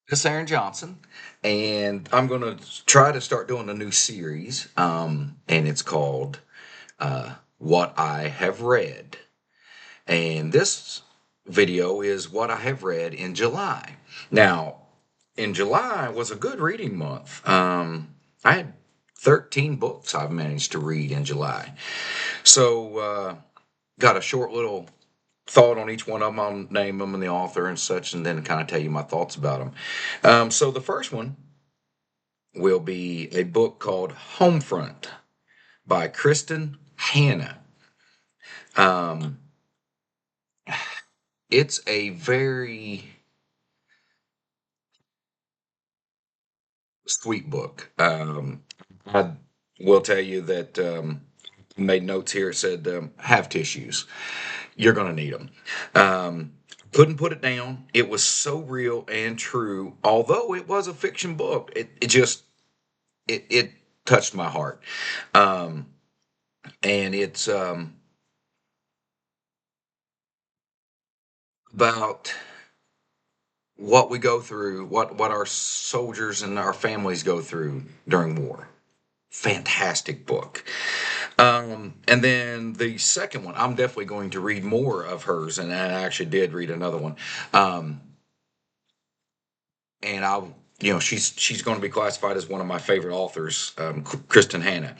This is Aaron Johnson, and I'm going to try to start doing a new series, and it's called What I Have Read. And this video is what I have read in July. Now, in July was a good reading month. I had 13 books I've managed to read in July. So, got a short little thought on each one of them. I'll name them and the author and such, and then kind of tell you my thoughts about them. So the first one will be a book called Homefront by Kristen Hanna. Um, it's a very sweet book. I will tell you that made notes here. It said have tissues. You're going to need them. Um, couldn't put it down. It was so real and true. Although it was a fiction book, it just it touched my heart. Um, and it's about what we go through, what our soldiers and our families go through during war. Fantastic book. And then the second one, I'm definitely going to read more of hers, and I actually did read another one. Um, and she's going to be classified as one of my favorite authors, Kristen Hanna.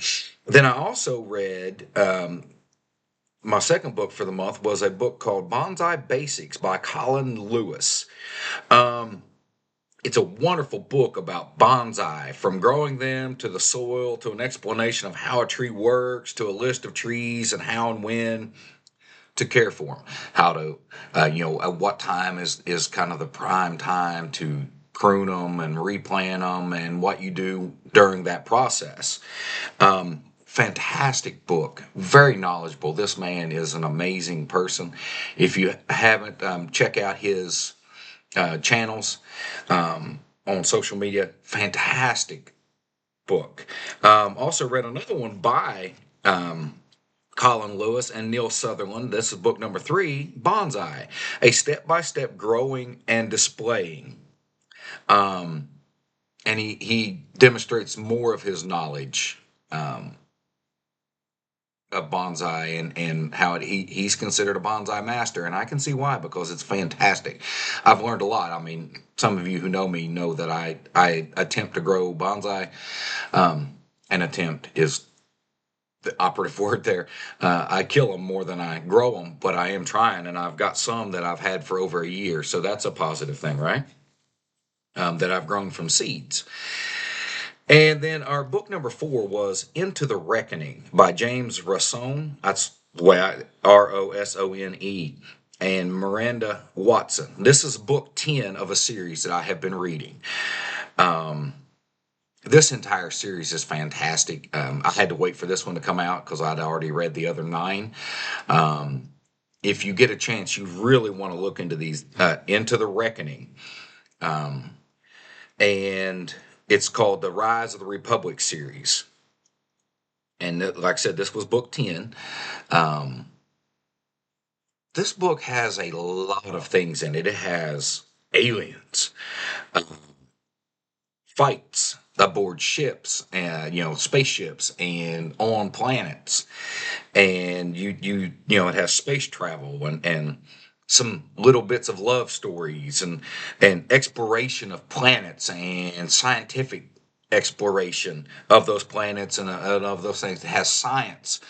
Then I also read my second book for the month was a book called Bonsai Basics by Colin Lewis. Um, it's a wonderful book about bonsai, from growing them to the soil to an explanation of how a tree works to a list of trees and how and when to care for them, how to, at what time is kind of the prime time to prune them and replant them, and what you do during that process. Fantastic book, very knowledgeable. This man is an amazing person. If you haven't, check out his channels on social media. Fantastic book. Also read another one by Colin Lewis and Neil Sutherland. This is book number 3, Bonsai, a step-by-step growing and displaying. Um, and he demonstrates more of his knowledge of bonsai, and how he's considered a bonsai master, and I can see why, because it's fantastic. I've learned a lot. I mean, some of you who know me know that I attempt to grow bonsai. An attempt is the operative word there. I kill them more than I grow them, but I am trying, and I've got some that I've had for over a year, so that's a positive thing, right? That I've grown from seeds. And then our book number 4 was Into the Reckoning by James Rosone. That's the way Rosone, and Miranda Watson. This is book 10 of a series that I have been reading. Um, this entire series is fantastic. I had to wait for this one to come out because I'd already read the other 9. Um, if you get a chance, you really want to look into these, Into the Reckoning. Um, and it's called the Rise of the Republic series. And like I said, this was book 10. Um, this book has a lot of things in it. It has aliens, uh, fights aboard ships, and spaceships, and on planets, and it has space travel, and some little bits of love stories, and exploration of planets, and scientific exploration of those planets, and of those things. It has science,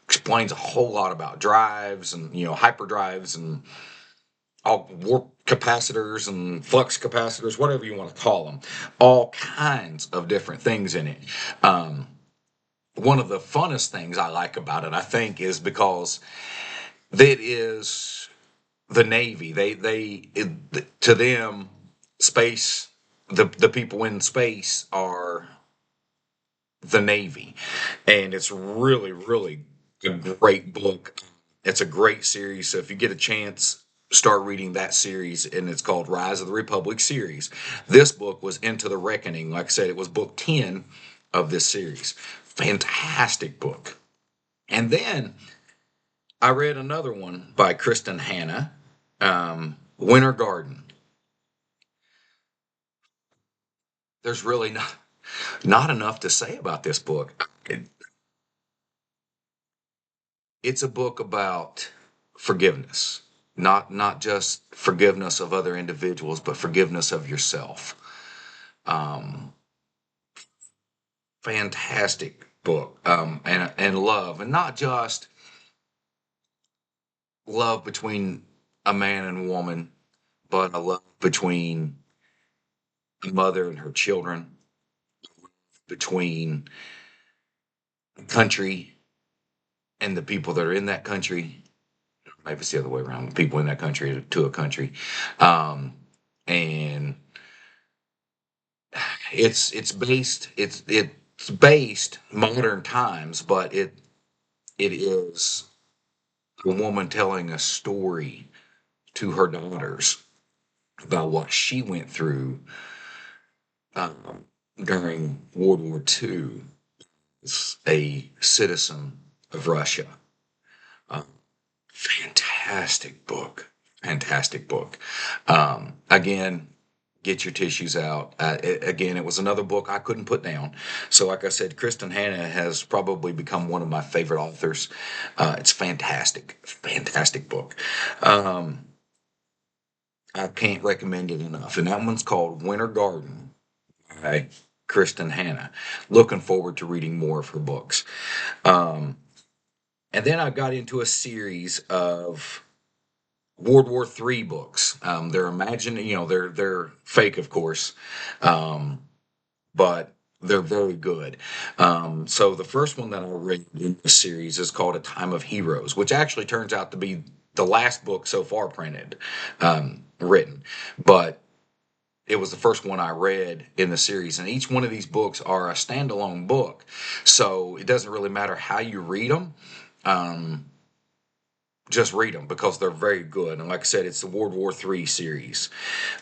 explains a whole lot about drives, and hyperdrives, and all warp capacitors and flux capacitors, whatever you want to call them. All kinds of different things in it. Um, One of the funnest things I like about it, I think, is because it is the Navy. To them, space, the people in space are the Navy, and it's really, really a great book. It's a great series. So if you get a chance, start reading that series, and it's called Rise of the Republic series. This book was Into the Reckoning. Like I said, it was book 10 of this series. Fantastic book. And then I read another one by Kristen Hanna, Winter Garden. there's really not enough to say about this book. It's a book about forgiveness, not just forgiveness of other individuals, but forgiveness of yourself. Um, Fantastic book, and love, and not just love between a man and woman, but a love between a mother and her children, between a country and the people that are in that country. Maybe it's the other way around, the people in that country to a country. Um, and it's based modern times, but it is a woman telling a story to her daughters about what she went through um, during World War II as a citizen of Russia. Um, Fantastic book. Fantastic book. Again, get your tissues out. Again, it was another book I couldn't put down. So, like I said, Kristen Hanna has probably become one of my favorite authors. It's fantastic. Fantastic book. Um, I can't recommend it enough. And that one's called Winter Garden by Kristen Hanna. Looking forward to reading more of her books. Um, and then I got into a series of World War III books. They're imagined, they're fake, of course, but they're very good. So the first one that I read in the series is called A Time of Heroes, which actually turns out to be the last book so far printed, written, but it was the first one I read in the series. And each one of these books are a standalone book, so it doesn't really matter how you read them. Um, just read them because they're very good. And like I said, it's the World War III series.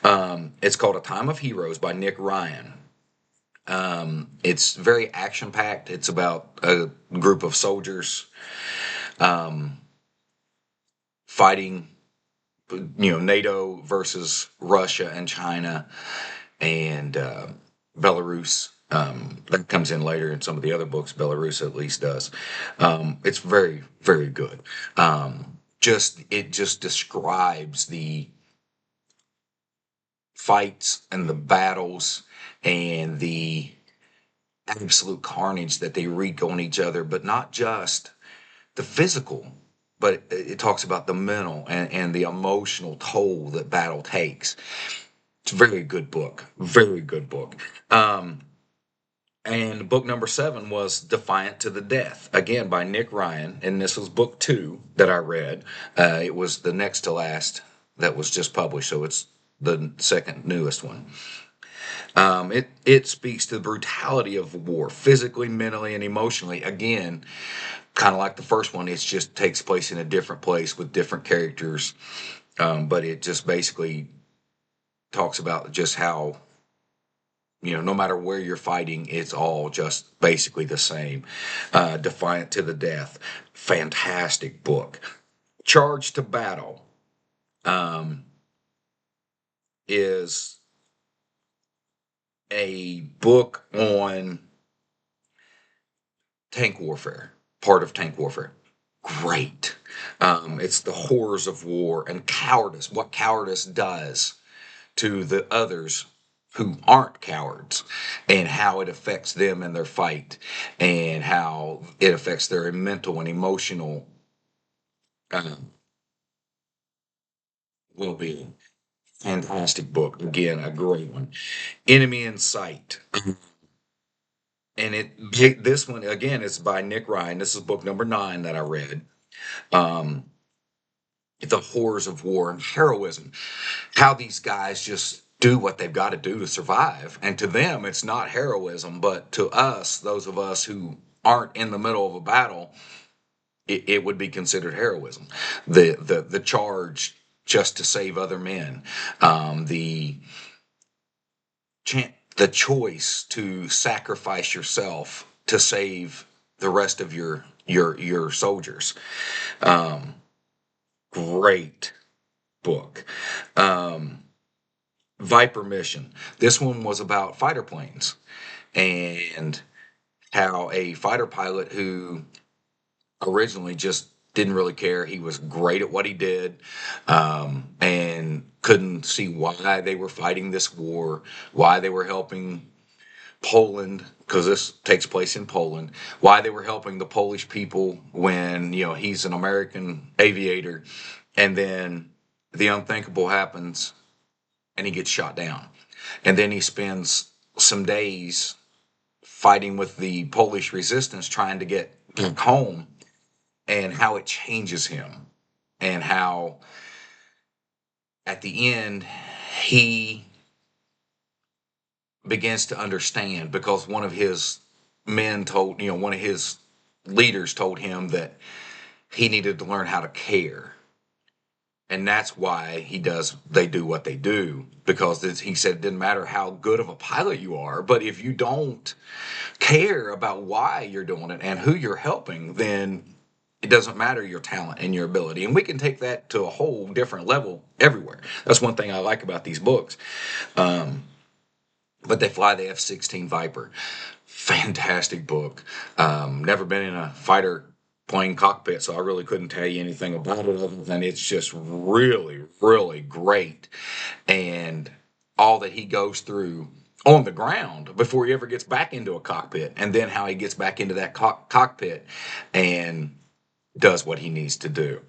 It's called A Time of Heroes by Nick Ryan. It's very action packed. It's about a group of soldiers um, fighting, NATO versus Russia and China and Belarus. That comes in later in some of the other books. Belarus at least does. It's very, very good. Just it just describes the fights and the battles and the absolute carnage that they wreak on each other, but not just the physical, but it talks about the mental and the emotional toll that battle takes. It's a very good book. Very good book. And book number 7 was Defiant to the Death, again by Nick Ryan. And this was book 2 that I read. It was the next to last that was just published, so it's the second newest one. It speaks to the brutality of war, physically, mentally, and emotionally. Again, kind of like the first one, it just takes place in a different place with different characters, but it just basically talks about just how no matter where you're fighting, it's all just basically the same. Defiant to the Death, fantastic book. Charge to Battle um, is a book on tank warfare, part of tank warfare. Great. It's the horrors of war and cowardice, what cowardice does to the others who aren't cowards, and how it affects them in their fight, and how it affects their mental and emotional um, well-being. Fantastic book. Again, a great one. Enemy in Sight. And this one again is by Nick Ryan. This is book number 9 that I read. Um, the horrors of war and heroism, how these guys just do what they've got to do to survive. And to them, it's not heroism, but to us, those of us who aren't in the middle of a battle, it would be considered heroism. The charge just to save other men, the the choice to sacrifice yourself to save the rest of your soldiers. Um, Great book. Um, Viper mission. This one was about fighter planes and how a fighter pilot who originally just didn't really care. He was great at what he did, and couldn't see why they were fighting this war, why they were helping Poland, because this takes place in Poland, why they were helping the Polish people when, he's an American aviator, and then the unthinkable happens and he gets shot down. And then he spends some days fighting with the Polish resistance trying to get back home, and how it changes him, and how at the end he begins to understand because one of his one of his leaders told him that he needed to learn how to care. And that's why they do what they do, because he said it didn't matter how good of a pilot you are, but if you don't care about why you're doing it and who you're helping, then it doesn't matter your talent and your ability. And we can take that to a whole different level everywhere. That's one thing I like about these books. But they fly the F-16 Viper. Fantastic book. Never been in a fighter plane cockpit, so I really couldn't tell you anything about it other than it's just really, really great. And all that he goes through on the ground before he ever gets back into a cockpit, and then how he gets back into that cockpit and does what he needs to do.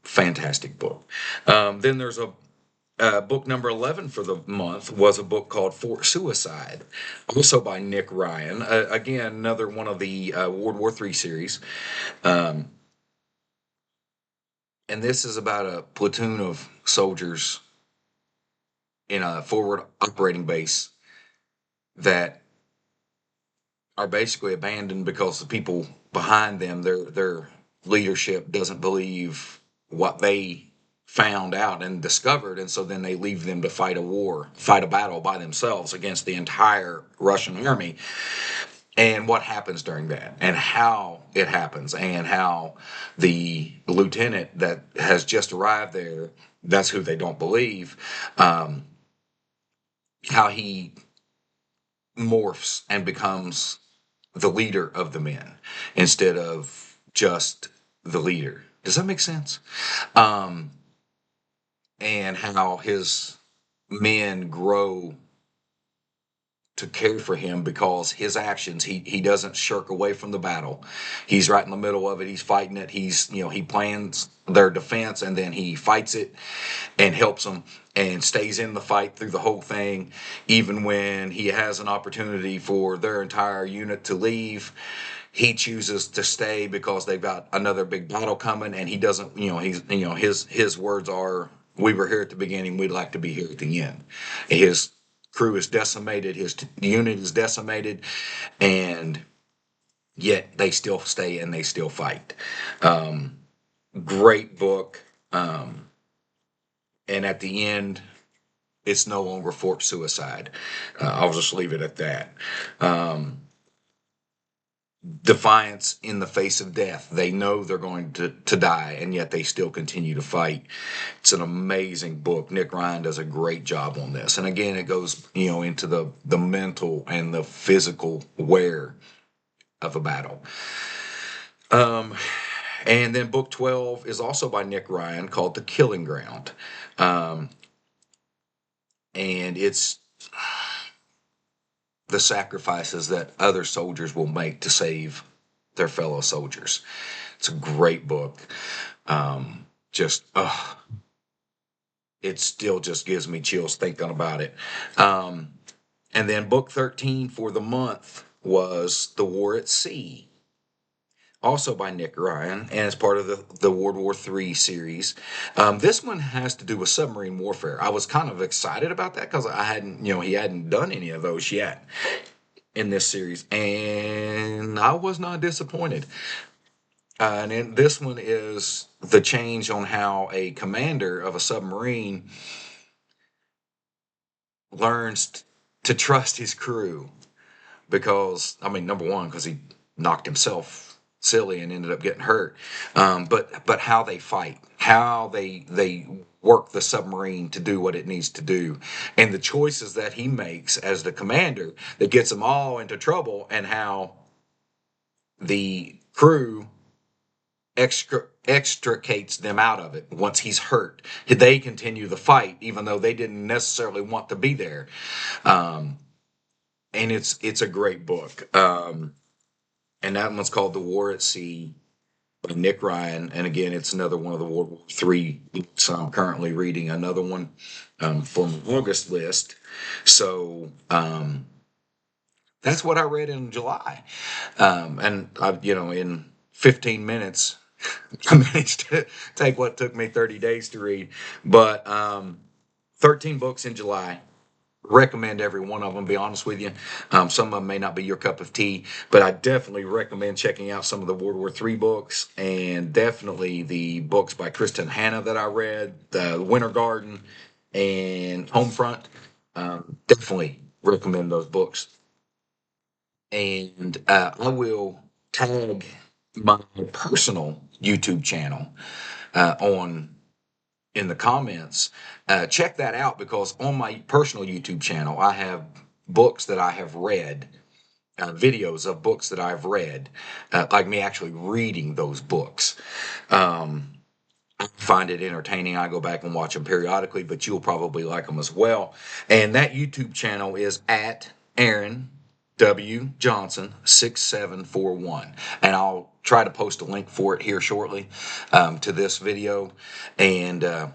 Fantastic book. Then there's a book number 11 for the month was a book called Fort Suicide, also by Nick Ryan. Again, another one of the World War III series. Um, and this is about a platoon of soldiers in a forward operating base that are basically abandoned because the people behind them, their leadership doesn't believe what they found out and discovered, and so then they leave them to fight a battle by themselves against the entire Russian army. And what happens during that, and how it happens, and how the lieutenant that has just arrived there, that's who they don't believe, um, how he morphs and becomes the leader of the men instead of just the leader. Does that make sense? Um, and how his men grow to care for him because his actions, he doesn't shirk away from the battle. He's right in the middle of it. He's fighting it. He plans their defense, and then he fights it and helps them and stays in the fight through the whole thing, even when he has an opportunity for their entire unit to leave. He chooses to stay because they've got another big battle coming, and he doesn't. His words are, "We were here at the beginning. We'd like to be here at the end." His crew is decimated. His unit is decimated, and yet they still stay and they still fight. Um, Great book. And at the end, it's no longer Fort Suicide. I'll just leave it at that. Um, Defiance in the face of death. They know they're going to die, and yet they still continue to fight. It's an amazing book. Nick Ryan does a great job on this. And again, it goes, into the mental and the physical wear of a battle. Um, and then book 12 is also by Nick Ryan, called The Killing Ground. Um, and it's the sacrifices that other soldiers will make to save their fellow soldiers. It's a great book. Just, it still just gives me chills thinking about it. Um, and then book 13 for the month was The War at Sea, also by Nick Ryan, and it's part of the World War III series. This one has to do with submarine warfare. I was kind of excited about that because he hadn't done any of those yet in this series, and I was not disappointed. And then this one is the change on how a commander of a submarine learns to trust his crew because, I mean, number one, because he knocked himself silly and ended up getting hurt. But how they fight, how they work the submarine to do what it needs to do, and the choices that he makes as the commander that gets them all into trouble, and how the crew extricates them out of it once he's hurt. They continue the fight even though they didn't necessarily want to be there. Um, and it's a great book. And that one's called The War at Sea by Nick Ryan. And again, it's another one of the World War III books I'm currently reading. Another one from August list. So that's what I read in July. And I, in 15 minutes, I managed to take what took me 30 days to read. But 13 books in July. Recommend every one of them, be honest with you. Some of them may not be your cup of tea, but I definitely recommend checking out some of the World War III books, and definitely the books by Kristen Hanna that I read, The Winter Garden and Homefront. Definitely recommend those books. And I will tag my personal YouTube channel on in the comments. Check that out, because on my personal YouTube channel, I have books that I have read, videos of books that I've read, like me actually reading those books. I find it entertaining. I go back and watch them periodically, but you'll probably like them as well. And that YouTube channel is at Aaron W. Johnson 6741, and I'll try to post a link for it here shortly to this video. And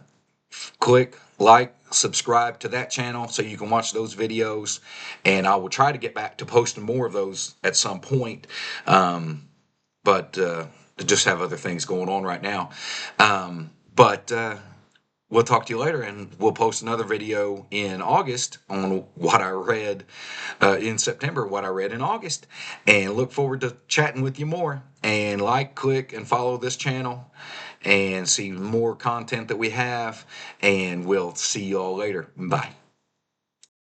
click like, subscribe to that channel so you can watch those videos, and I will try to get back to posting more of those at some point. But just have other things going on right now. But we'll talk to you later, and we'll post another video in August on what I read in September, what I read in August, and look forward to chatting with you more. And like, click, and follow this channel and see more content that we have, and we'll see you all later. Bye.